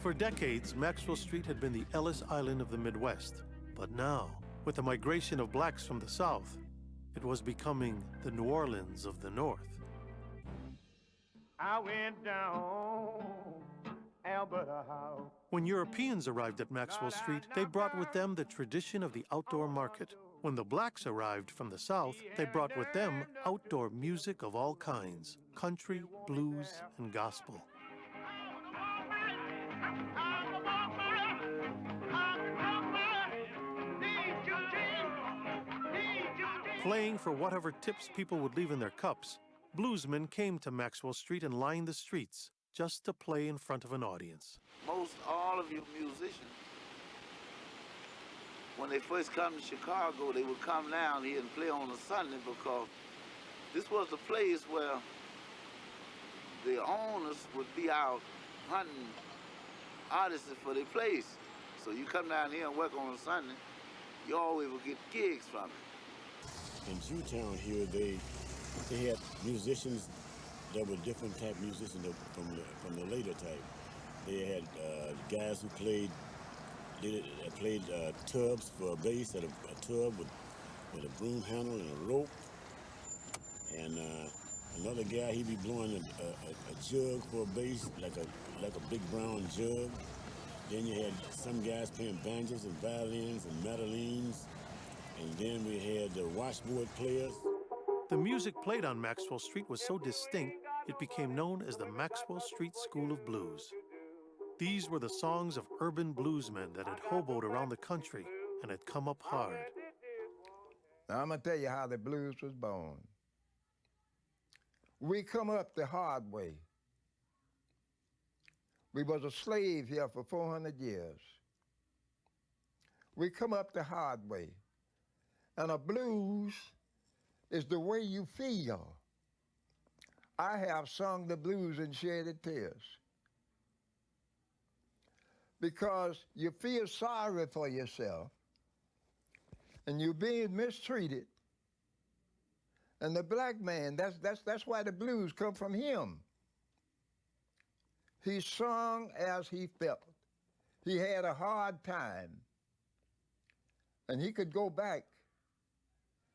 For decades, Maxwell Street had been the Ellis Island of the Midwest. But now, with the migration of blacks from the South, it was becoming the New Orleans of the North. I went down Alberta House. When Europeans arrived at Maxwell Street, they brought with them the tradition of the outdoor market. When the blacks arrived from the South, they brought with them outdoor music of all kinds, country, blues, and gospel. Playing for whatever tips people would leave in their cups, bluesmen came to Maxwell Street and lined the streets just to play in front of an audience. Most all of you musicians, when they first come to Chicago, they would come down here and play on a Sunday because this was the place where the owners would be out hunting artists for their place. So you come down here and work on a Sunday, you always would get gigs from it. In Jewtown here, they had musicians that were different type musicians from the later type. They had guys who played tubs for a bass, at a tub with a broom handle and a rope. And another guy, he'd be blowing a jug for a bass, like a big brown jug. Then you had some guys playing banjos and violins and mandolins. And then we had the washboard players. The music played on Maxwell Street was so distinct, it became known as the Maxwell Street School of Blues. These were the songs of urban bluesmen that had hoboed around the country and had come up hard. Now, I'm gonna tell you how the blues was born. We come up the hard way. We was a slave here for 400 years. We come up the hard way. And a blues is the way you feel. I have sung the blues and shed tears. Because you feel sorry for yourself and you're being mistreated. And the black man, that's why the blues come from him. He sung as he felt. He had a hard time. And he could go back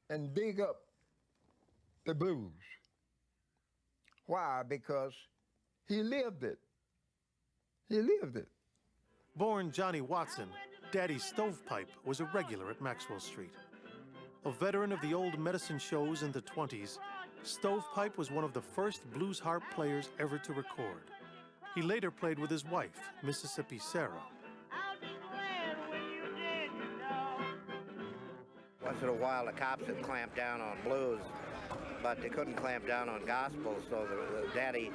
and dig up the blues. Why? Because he lived it. He lived it. Born Johnny Watson, Daddy Stovepipe was a regular at Maxwell Street. A veteran of the old medicine shows in the 20s, Stovepipe was one of the first blues harp players ever to record. He later played with his wife, Mississippi Sarah. Once in a while, the cops would clamp down on blues, but they couldn't clamp down on gospel, so the Daddy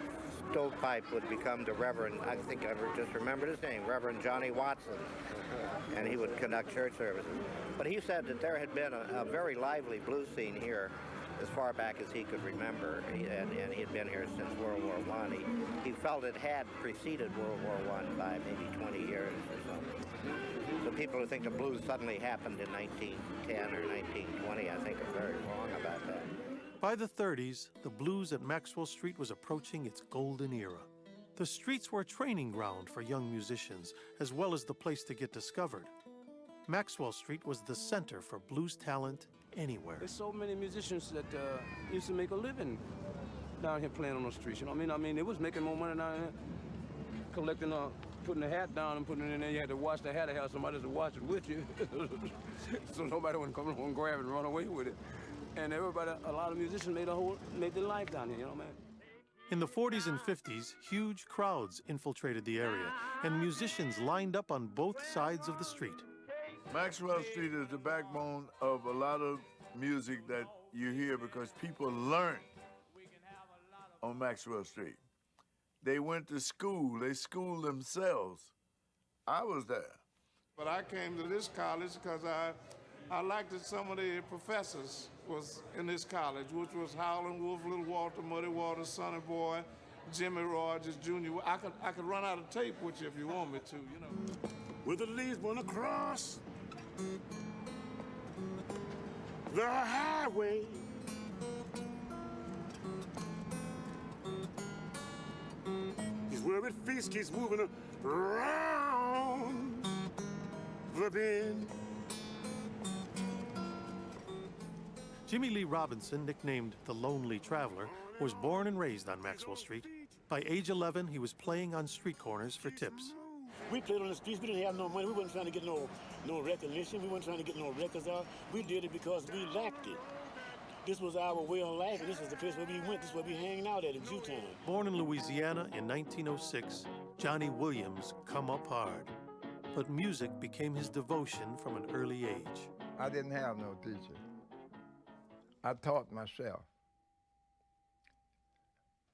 Stovepipe would become the Reverend, I think I just remembered his name, Reverend Johnny Watson, and he would conduct church services. But he said that there had been a very lively blues scene here as far back as he could remember, and he had been here since World War I. He felt it had preceded World War I by maybe 20 years or something. So people who think the blues suddenly happened in 1910 or 1920, I think are very wrong about that. By the 30s, the blues at Maxwell Street was approaching its golden era. The streets were a training ground for young musicians, as well as the place to get discovered. Maxwell Street was the center for blues talent anywhere. There's so many musicians that used to make a living down here playing on the streets. You know what I mean? They was making more money down here, collecting, putting the hat down and putting it in there. You had to wash the hat and have somebody to watch it with you, so nobody would come along and grab it and run away with it. And everybody, a lot of musicians made their life down here. You know what I mean? In the 40s and 50s, huge crowds infiltrated the area, and musicians lined up on both sides of the street. Maxwell Street is the backbone of a lot of music that you hear because people learn on Maxwell Street. They went to school, they schooled themselves. I was there. But I came to this college because I liked that some of the professors was in this college, which was Howlin' Wolf, Little Walter, Muddy Waters, Sonny Boy, Jimmy Rogers Jr. I could run out of tape with you if you want me to, you know. With the leaves run across the highway, is where every feast keeps moving around the bend. Jimmy Lee Robinson, nicknamed the Lonely Traveler, was born and raised on Maxwell Street. By age 11, he was playing on street corners for tips. We played on the streets. We didn't have no money. We wasn't trying to get no recognition. We wasn't trying to get no records out. We did it because we lacked it. This was our way of life, and this is the place where we went. This is where we hanging out at in Jewtown. Born in Louisiana in 1906, Johnny Williams come up hard. But music became his devotion from an early age. I didn't have no teacher. I taught myself.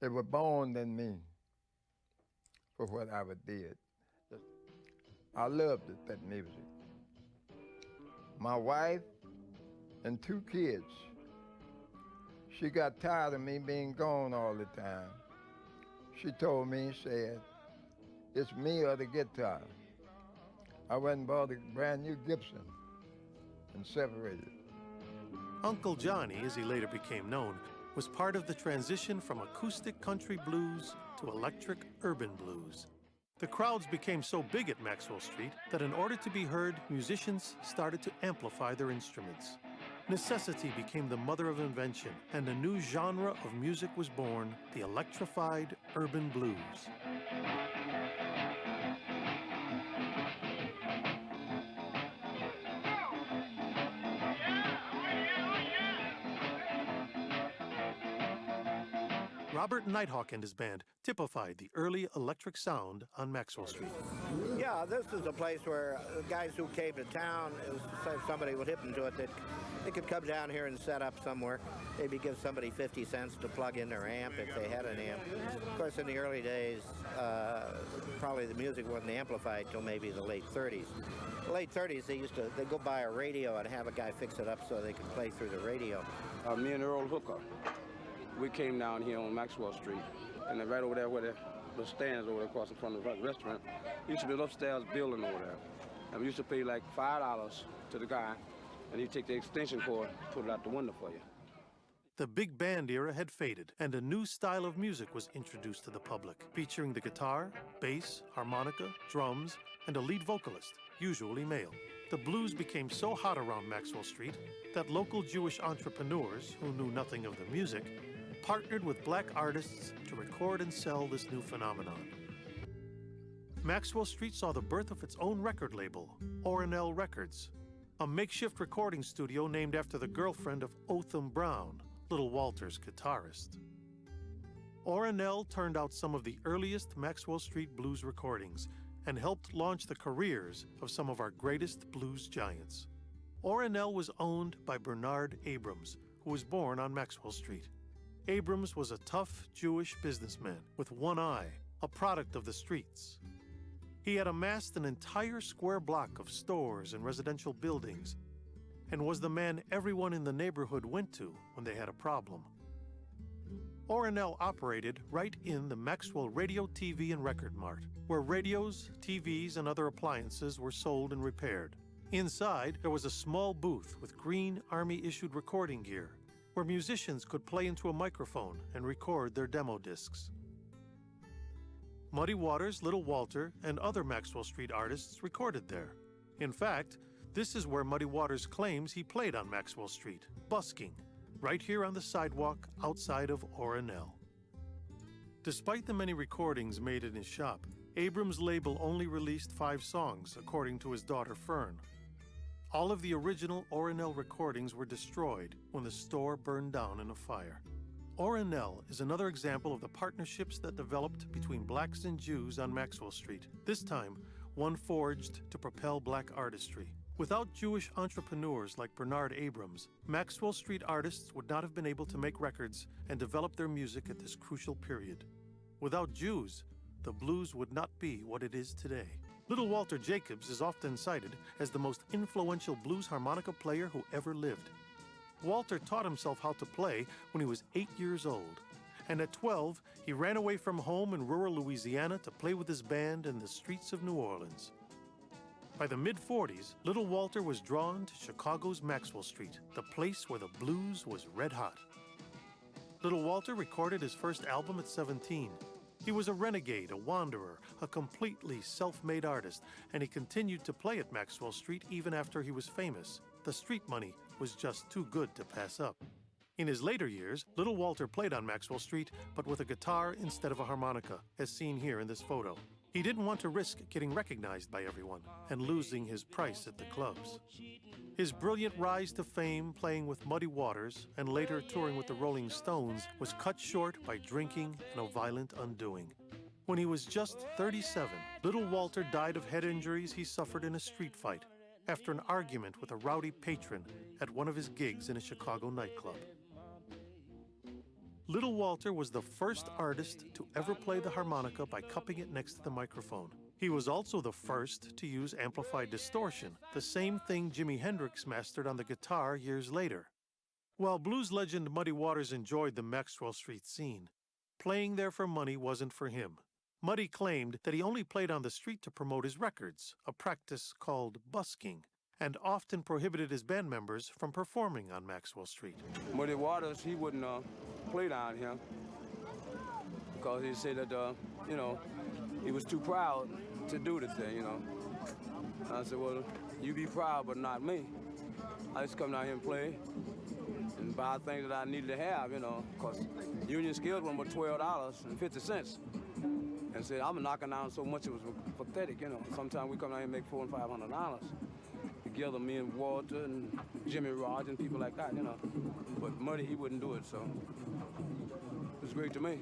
It was born in me for what I did. I loved it, that music. My wife and 2 kids, she got tired of me being gone all the time. She told me, said, it's me or the guitar. I went and bought a brand new Gibson and separated. Uncle Johnny, as he later became known, was part of the transition from acoustic country blues to electric urban blues. The crowds became so big at Maxwell Street that in order to be heard, musicians started to amplify their instruments. Necessity became the mother of invention, and a new genre of music was born, the electrified urban blues. Robert Nighthawk and his band typified the early electric sound on Maxwell Street. Yeah, this is a place where guys who came to town, if somebody would hip them to it, they could come down here and set up somewhere. Maybe give somebody 50 cents to plug in their amp if they had an amp. Of course, in the early days, probably the music wasn't amplified till maybe the late 30s. The late 30s, they'd go buy a radio and have a guy fix it up so they could play through the radio. Me and Earl Hooker, we came down here on Maxwell Street, and then right over there where the stands over there across in front of the restaurant, used to be an upstairs building over there. And we used to pay like $5 to the guy, and he'd take the extension cord, put it out the window for you. The big band era had faded, and a new style of music was introduced to the public, featuring the guitar, bass, harmonica, drums, and a lead vocalist, usually male. The blues became so hot around Maxwell Street that local Jewish entrepreneurs, who knew nothing of the music, partnered with black artists to record and sell this new phenomenon. Maxwell Street saw the birth of its own record label, Ornell Records, a makeshift recording studio named after the girlfriend of Otham Brown, Little Walter's guitarist. Ornell turned out some of the earliest Maxwell Street blues recordings and helped launch the careers of some of our greatest blues giants. Ornell was owned by Bernard Abrams, who was born on Maxwell Street. Abrams was a tough Jewish businessman with one eye, a product of the streets. He had amassed an entire square block of stores and residential buildings and was the man everyone in the neighborhood went to when they had a problem. Ornell operated right in the Maxwell Radio, TV, and Record Mart, where radios, TVs, and other appliances were sold and repaired. Inside, there was a small booth with green Army-issued recording gear, where musicians could play into a microphone and record their demo discs. Muddy Waters, Little Walter, and other Maxwell Street artists recorded there. In fact, this is where Muddy Waters claims he played on Maxwell Street, busking, right here on the sidewalk outside of Ornell. Despite the many recordings made in his shop, Abrams' label only released 5 songs, according to his daughter Fern. All of the original Ornell recordings were destroyed when the store burned down in a fire. Ornell is another example of the partnerships that developed between blacks and Jews on Maxwell Street, this time one forged to propel black artistry. Without Jewish entrepreneurs like Bernard Abrams, Maxwell Street artists would not have been able to make records and develop their music at this crucial period. Without Jews, the blues would not be what it is today. Little Walter Jacobs is often cited as the most influential blues harmonica player who ever lived. Walter taught himself how to play when he was 8 years old, and at 12, he ran away from home in rural Louisiana to play with his band in the streets of New Orleans. By the mid-40s, Little Walter was drawn to Chicago's Maxwell Street, the place where the blues was red hot. Little Walter recorded his first album at 17. He was a renegade, a wanderer, a completely self-made artist, and he continued to play at Maxwell Street even after he was famous. The street money was just too good to pass up. In his later years, Little Walter played on Maxwell Street, but with a guitar instead of a harmonica, as seen here in this photo. He didn't want to risk getting recognized by everyone and losing his price at the clubs. His brilliant rise to fame playing with Muddy Waters and later touring with the Rolling Stones was cut short by drinking and a violent undoing. When he was just 37, Little Walter died of head injuries he suffered in a street fight after an argument with a rowdy patron at one of his gigs in a Chicago nightclub. Little Walter was the first artist to ever play the harmonica by cupping it next to the microphone. He was also the first to use amplified distortion, the same thing Jimi Hendrix mastered on the guitar years later. While blues legend Muddy Waters enjoyed the Maxwell Street scene, playing there for money wasn't for him. Muddy claimed that he only played on the street to promote his records, a practice called busking, and often prohibited his band members from performing on Maxwell Street. Muddy Waters, he wouldn't play down here because he said that, he was too proud to do the thing, I said, well, you be proud, but not me. I just come down here and play and buy things that I needed to have, because union scales were about $12.50. And said, I'm knocking down so much it was pathetic, Sometimes we come down here and make $400 and $500 together, me and Walter and Jimmy Rogers and people like that, But Muddy, he wouldn't do it, so it was great to me.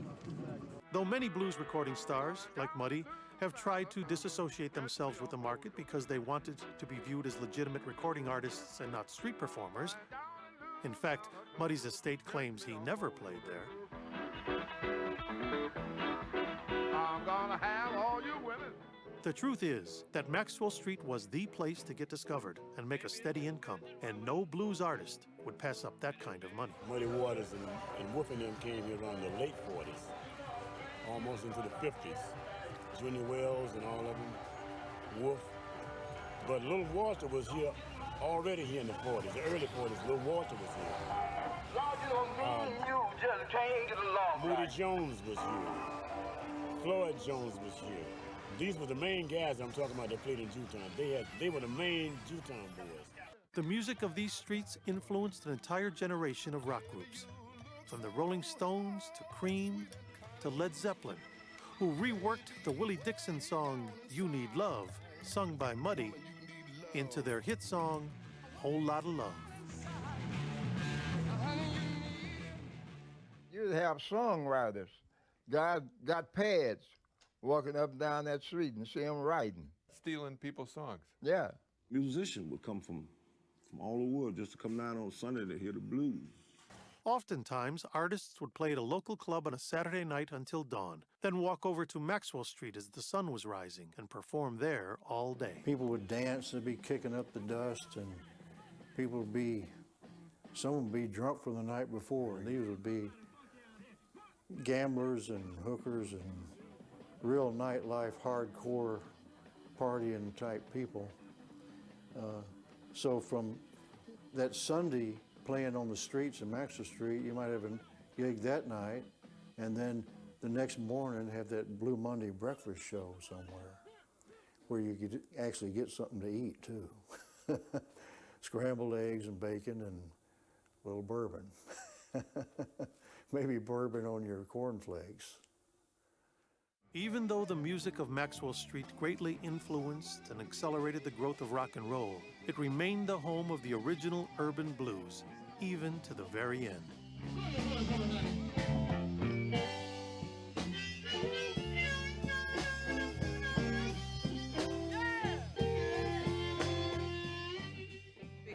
Though many blues recording stars, like Muddy, have tried to disassociate themselves with the market because they wanted to be viewed as legitimate recording artists and not street performers. In fact, Muddy's estate claims he never played there. I'm gonna have all you women. The truth is that Maxwell Street was the place to get discovered and make a steady income, and no blues artist would pass up that kind of money. Muddy Waters and Wolf and them came here around the late 40s, almost into the 50s. Junior Wells and all of them, Wolf. But Little Walter was here already here in the 40s, the early 40s. Little Walter was here. Moody Jones was here. Floyd Jones was here. These were the main guys I'm talking about that played in Jewtown. They were the main Jewtown boys. The music of these streets influenced an entire generation of rock groups, from the Rolling Stones to Cream to Led Zeppelin, who reworked the Willie Dixon song You Need Love, sung by Muddy, into their hit song Whole Lotta Love. You'd have songwriters, guys got pads, walking up and down that street and see them writing. Stealing people's songs. Yeah. Musicians would come from all the world just to come down on Sunday to hear the blues. Oftentimes, artists would play at a local club on a Saturday night until dawn, then walk over to Maxwell Street as the sun was rising and perform there all day. People would dance and be kicking up the dust, and people would be, some would be drunk from the night before, and these would be gamblers and hookers and real nightlife, hardcore partying type people. So from that Sunday playing on the streets of Maxwell Street, you might have a gig that night, and then the next morning have that Blue Monday breakfast show somewhere where you could actually get something to eat too. Scrambled eggs and bacon and a little bourbon. Maybe bourbon on your cornflakes. Even though the music of Maxwell Street greatly influenced and accelerated the growth of rock and roll, it remained the home of the original urban blues, even to the very end.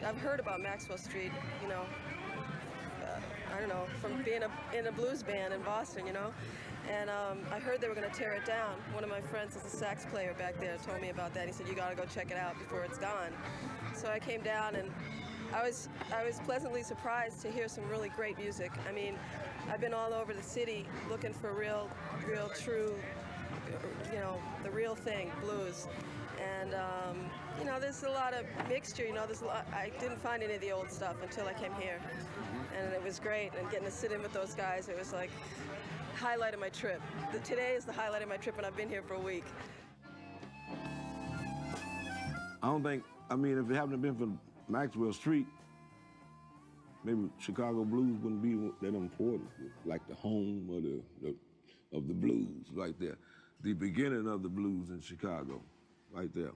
I've heard about Maxwell Street, I don't know, from being in a blues band in Boston, And I heard they were going to tear it down. One of my friends is a sax player back there, told me about that. He said, you got to go check it out before it's gone. So I came down, and I was pleasantly surprised to hear some really great music. I mean, I've been all over the city looking for real true, the real thing, blues. And, there's a lot of mixture, there's a lot. I didn't find any of the old stuff until I came here. And it was great, and getting to sit in with those guys, it was like, highlight of my trip. Today is the highlight of my trip, and I've been here for a week. I don't think, I mean, if it hadn't been for Maxwell Street, maybe Chicago blues wouldn't be that important, like the home of the blues, right there. The beginning of the blues in Chicago, right there.